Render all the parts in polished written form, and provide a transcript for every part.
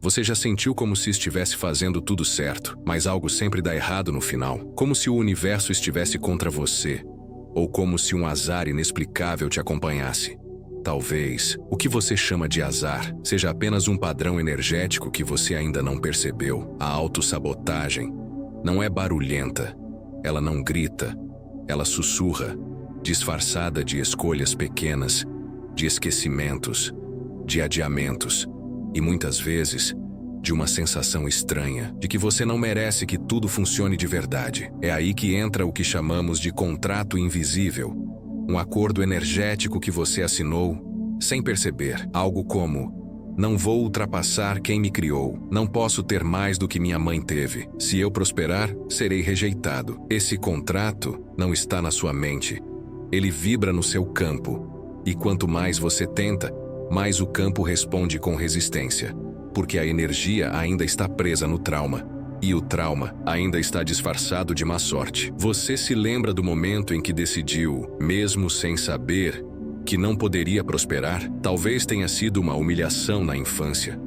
Você já sentiu como se estivesse fazendo tudo certo, mas algo sempre dá errado no final? Como se o universo estivesse contra você? Ou como se um azar inexplicável te acompanhasse? Talvez o que você chama de azar seja apenas um padrão energético que você ainda não percebeu. A autossabotagem não é barulhenta, ela não grita, ela sussurra, disfarçada de escolhas pequenas, de esquecimentos, de adiamentos e muitas vezes de uma sensação estranha de que você não merece que tudo funcione de verdade. É aí que entra o que chamamos de contrato invisível, um acordo energético que você assinou sem perceber, algo como: não vou ultrapassar quem me criou, não posso ter mais do que minha mãe teve, se eu prosperar, serei rejeitado. Esse contrato não está na sua mente, ele vibra no seu campo, e quanto mais você tenta, mais o campo responde com resistência, porque a energia ainda está presa no trauma. E o trauma ainda está disfarçado de má sorte. Você se lembra do momento em que decidiu, mesmo sem saber, que não poderia prosperar? Talvez tenha sido uma humilhação na infância.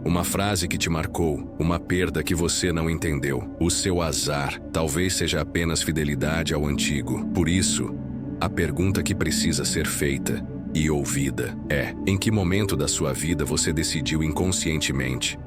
Uma frase que te marcou, uma perda que você não entendeu. O seu azar talvez seja apenas fidelidade ao antigo. Por isso, a pergunta que precisa ser feita e ouvida é: em que momento da sua vida você decidiu inconscientemente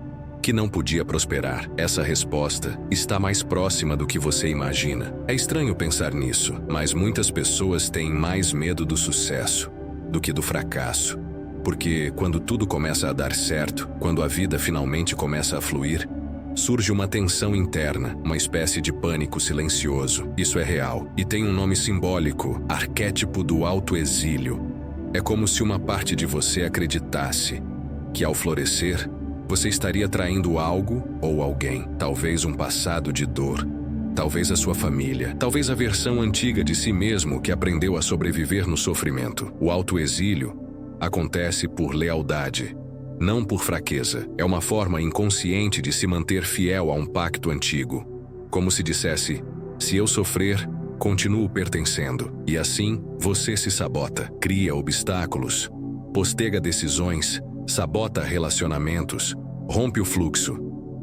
que não podia prosperar? Essa resposta está mais próxima do que você imagina. É estranho pensar nisso, mas muitas pessoas têm mais medo do sucesso do que do fracasso. Porque quando tudo começa a dar certo, quando a vida finalmente começa a fluir, surge uma tensão interna, uma espécie de pânico silencioso. Isso é real e tem um nome simbólico: arquétipo do autoexílio. É como se uma parte de você acreditasse que, ao florescer, você estaria traindo algo ou alguém, talvez um passado de dor, talvez a sua família, talvez a versão antiga de si mesmo que aprendeu a sobreviver no sofrimento. O autoexílio acontece por lealdade, não por fraqueza. É uma forma inconsciente de se manter fiel a um pacto antigo, como se dissesse: se eu sofrer, continuo pertencendo. E assim, você se sabota, cria obstáculos, postega decisões, sabota relacionamentos, rompe o fluxo,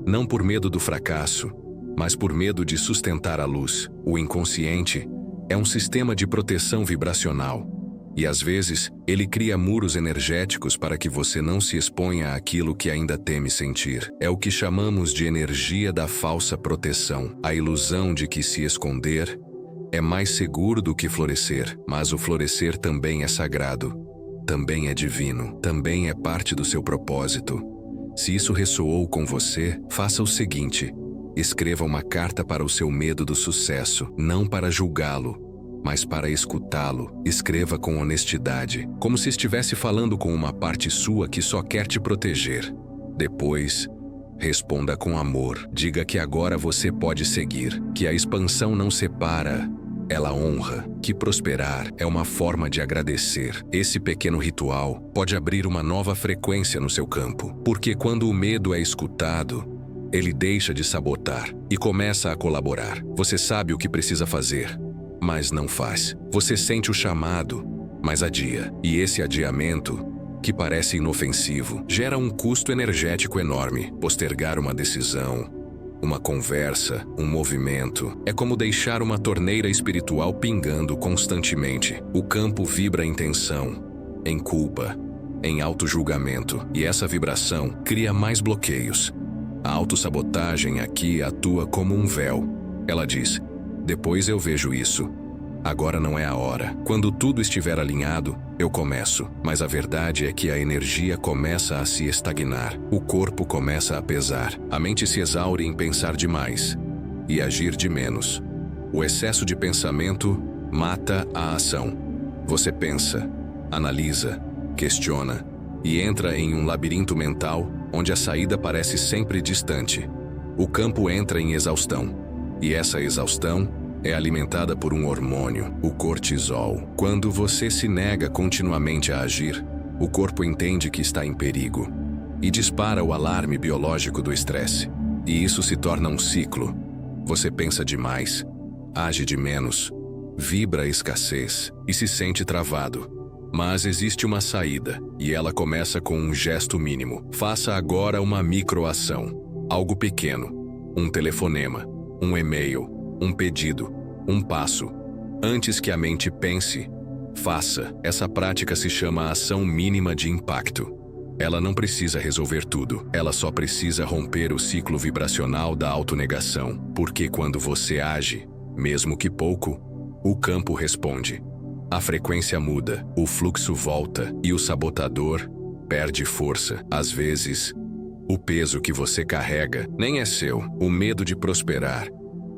não por medo do fracasso, mas por medo de sustentar a luz. O inconsciente é um sistema de proteção vibracional, e às vezes ele cria muros energéticos para que você não se exponha àquilo que ainda teme sentir. É o que chamamos de energia da falsa proteção, a ilusão de que se esconder é mais seguro do que florescer. Mas o florescer também é sagrado, também é divino, também é parte do seu propósito. Se isso ressoou com você, faça o seguinte: escreva uma carta para o seu medo do sucesso, não para julgá-lo, mas para escutá-lo. Escreva com honestidade, como se estivesse falando com uma parte sua que só quer te proteger. Depois, responda com amor. Diga que agora você pode seguir, que a expansão não separa, ela honra, que prosperar é uma forma de agradecer. Esse pequeno ritual pode abrir uma nova frequência no seu campo, porque quando o medo é escutado, ele deixa de sabotar e começa a colaborar. Você sabe o que precisa fazer, mas não faz. Você sente o chamado, mas adia. E esse adiamento, que parece inofensivo, gera um custo energético enorme. Postergar uma decisão, uma conversa, um movimento, é como deixar uma torneira espiritual pingando constantemente. O campo vibra em tensão, em culpa, em autojulgamento, e essa vibração cria mais bloqueios. A autossabotagem aqui atua como um véu. Ela diz: depois eu vejo isso. Agora não é a hora. Quando tudo estiver alinhado, eu começo. Mas a verdade é que a energia começa a se estagnar. O corpo começa a pesar. A mente se exaure em pensar demais e agir de menos. O excesso de pensamento mata a ação. Você pensa, analisa, questiona e entra em um labirinto mental onde a saída parece sempre distante. O campo entra em exaustão. E essa exaustão é alimentada por um hormônio, o cortisol. Quando você se nega continuamente a agir, o corpo entende que está em perigo e dispara o alarme biológico do estresse. E isso se torna um ciclo. Você pensa demais, age de menos, vibra a escassez e se sente travado. Mas existe uma saída, e ela começa com um gesto mínimo. Faça agora uma microação. Algo pequeno. Um telefonema, um e-mail, um pedido, um passo. Antes que a mente pense, faça. Essa prática se chama ação mínima de impacto. Ela não precisa resolver tudo, ela só precisa romper o ciclo vibracional da autonegação, porque quando você age, mesmo que pouco, o campo responde. A frequência muda, o fluxo volta e o sabotador perde força. Às vezes, o peso que você carrega nem é seu, o medo de prosperar,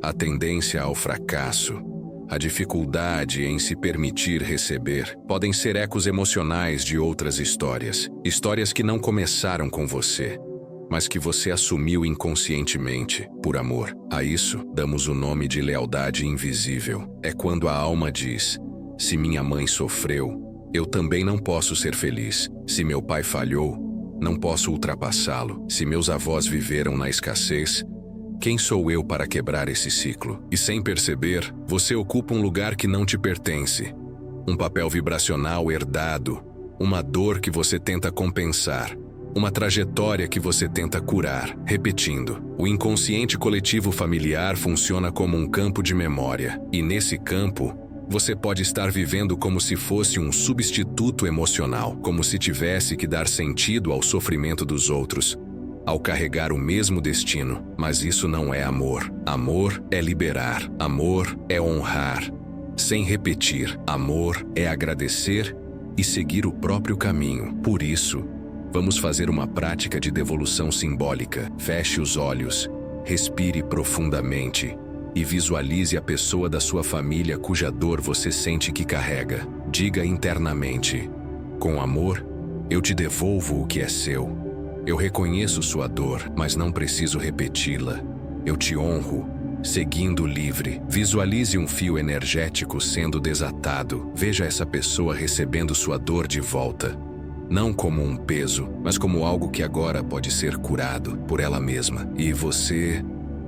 a tendência ao fracasso, a dificuldade em se permitir receber podem ser ecos emocionais de outras histórias. Histórias que não começaram com você, mas que você assumiu inconscientemente, por amor. A isso, damos o nome de lealdade invisível. É quando a alma diz: se minha mãe sofreu, eu também não posso ser feliz. Se meu pai falhou, não posso ultrapassá-lo. Se meus avós viveram na escassez, quem sou eu para quebrar esse ciclo? E sem perceber, você ocupa um lugar que não te pertence. Um papel vibracional herdado, uma dor que você tenta compensar, uma trajetória que você tenta curar. Repetindo, o inconsciente coletivo familiar funciona como um campo de memória. E nesse campo, você pode estar vivendo como se fosse um substituto emocional, como se tivesse que dar sentido ao sofrimento dos outros, ao carregar o mesmo destino. Mas isso não é amor. Amor é liberar. Amor é honrar. Sem repetir, amor é agradecer e seguir o próprio caminho. Por isso, vamos fazer uma prática de devolução simbólica. Feche os olhos, respire profundamente e visualize a pessoa da sua família cuja dor você sente que carrega. Diga internamente: com amor, eu te devolvo o que é seu. Eu reconheço sua dor, mas não preciso repeti-la. Eu te honro, seguindo livre. Visualize um fio energético sendo desatado. Veja essa pessoa recebendo sua dor de volta. Não como um peso, mas como algo que agora pode ser curado por ela mesma. E você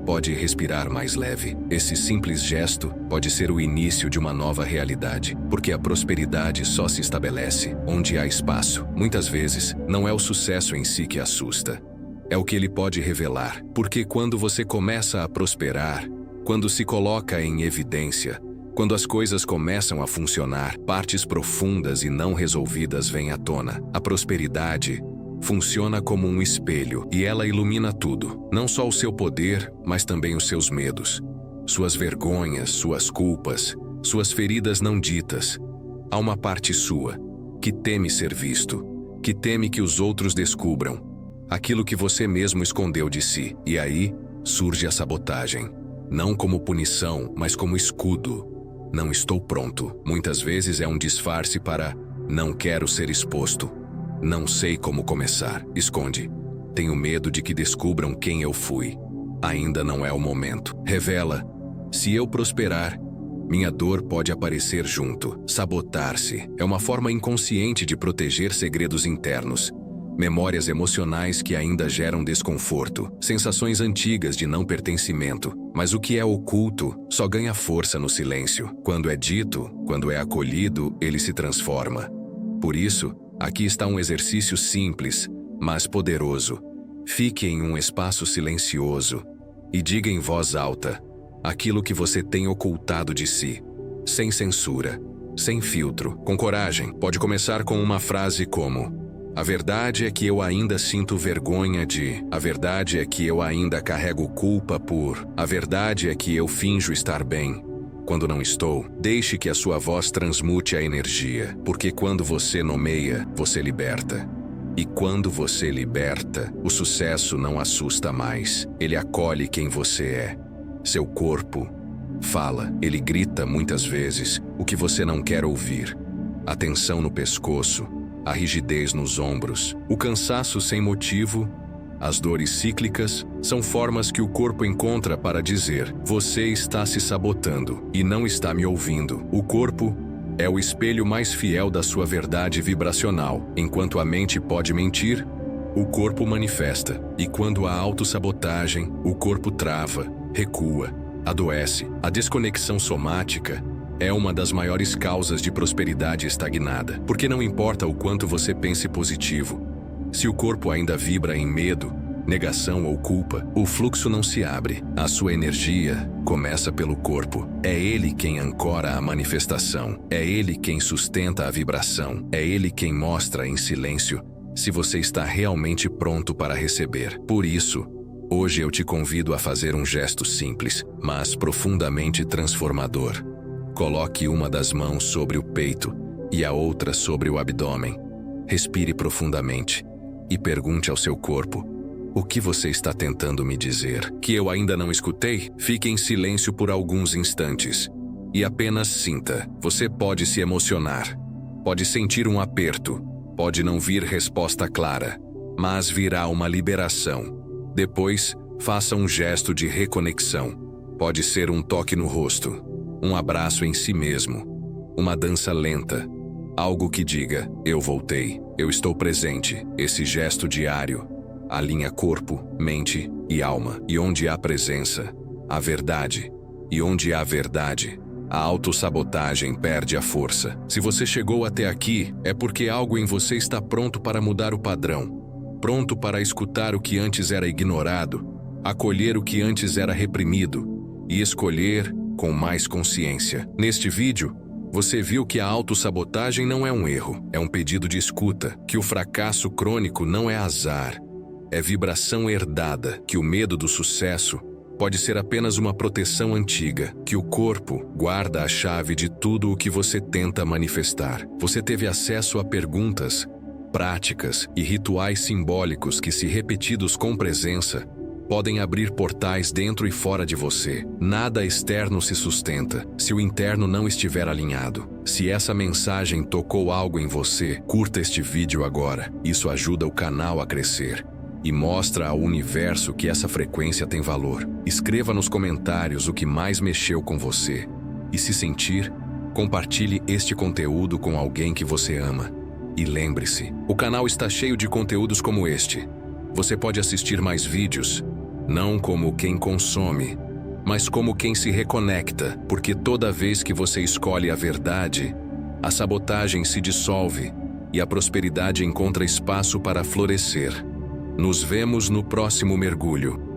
pode respirar mais leve. Esse simples gesto pode ser o início de uma nova realidade, porque a prosperidade só se estabelece onde há espaço. Muitas vezes, não é o sucesso em si que assusta, é o que ele pode revelar. Porque quando você começa a prosperar, quando se coloca em evidência, quando as coisas começam a funcionar, partes profundas e não resolvidas vêm à tona. A prosperidade funciona como um espelho e ela ilumina tudo, não só o seu poder, mas também os seus medos, suas vergonhas, suas culpas, suas feridas não ditas. Há uma parte sua que teme ser visto, que teme que os outros descubram aquilo que você mesmo escondeu de si. E aí surge a sabotagem, não como punição, mas como escudo. Não estou pronto. Muitas vezes é um disfarce para não quero ser exposto. Não sei como começar. Esconde. Tenho medo de que descubram quem eu fui. Ainda não é o momento. Revela. Se eu prosperar, minha dor pode aparecer junto. Sabotar-se é uma forma inconsciente de proteger segredos internos, memórias emocionais que ainda geram desconforto, sensações antigas de não pertencimento. Mas o que é oculto só ganha força no silêncio. Quando é dito, quando é acolhido, ele se transforma. Por isso, aqui está um exercício simples, mas poderoso. Fique em um espaço silencioso e diga em voz alta aquilo que você tem ocultado de si, sem censura, sem filtro, com coragem. Pode começar com uma frase como: a verdade é que eu ainda sinto vergonha de. A verdade é que eu ainda carrego culpa por. A verdade é que eu finjo estar bem quando não estou. Deixe que a sua voz transmute a energia, porque quando você nomeia, você liberta. E quando você liberta, o sucesso não assusta mais. Ele acolhe quem você é. Seu corpo fala, ele grita muitas vezes o que você não quer ouvir. A tensão no pescoço, a rigidez nos ombros, o cansaço sem motivo, as dores cíclicas são formas que o corpo encontra para dizer: você está se sabotando e não está me ouvindo. O corpo é o espelho mais fiel da sua verdade vibracional. Enquanto a mente pode mentir, o corpo manifesta. E quando há autossabotagem, o corpo trava, recua, adoece. A desconexão somática é uma das maiores causas de prosperidade estagnada, porque não importa o quanto você pense positivo, se o corpo ainda vibra em medo, negação ou culpa, o fluxo não se abre. A sua energia começa pelo corpo. É ele quem ancora a manifestação. É ele quem sustenta a vibração. É ele quem mostra em silêncio se você está realmente pronto para receber. Por isso, hoje eu te convido a fazer um gesto simples, mas profundamente transformador. Coloque uma das mãos sobre o peito e a outra sobre o abdômen. Respire profundamente e pergunte ao seu corpo: o que você está tentando me dizer? Que eu ainda não escutei? Fique em silêncio por alguns instantes e apenas sinta. Você pode se emocionar, pode sentir um aperto, pode não vir resposta clara, mas virá uma liberação. Depois, faça um gesto de reconexão. Pode ser um toque no rosto, um abraço em si mesmo, uma dança lenta, algo que diga: eu voltei, eu estou presente. Esse gesto diário alinha corpo, mente e alma. E onde há presença, há verdade. E onde há verdade, a autossabotagem perde a força. Se você chegou até aqui, é porque algo em você está pronto para mudar o padrão. Pronto para escutar o que antes era ignorado, acolher o que antes era reprimido e escolher com mais consciência. Neste vídeo, você viu que a autossabotagem não é um erro, é um pedido de escuta, que o fracasso crônico não é azar, é vibração herdada, que o medo do sucesso pode ser apenas uma proteção antiga, que o corpo guarda a chave de tudo o que você tenta manifestar. Você teve acesso a perguntas, práticas e rituais simbólicos que, se repetidos com presença, podem abrir portais dentro e fora de você. Nada externo se sustenta se o interno não estiver alinhado. Se essa mensagem tocou algo em você, curta este vídeo agora. Isso ajuda o canal a crescer e mostra ao universo que essa frequência tem valor. Escreva nos comentários o que mais mexeu com você. E se sentir, compartilhe este conteúdo com alguém que você ama. E lembre-se, o canal está cheio de conteúdos como este. Você pode assistir mais vídeos, não como quem consome, mas como quem se reconecta, porque toda vez que você escolhe a verdade, a sabotagem se dissolve e a prosperidade encontra espaço para florescer. Nos vemos no próximo mergulho.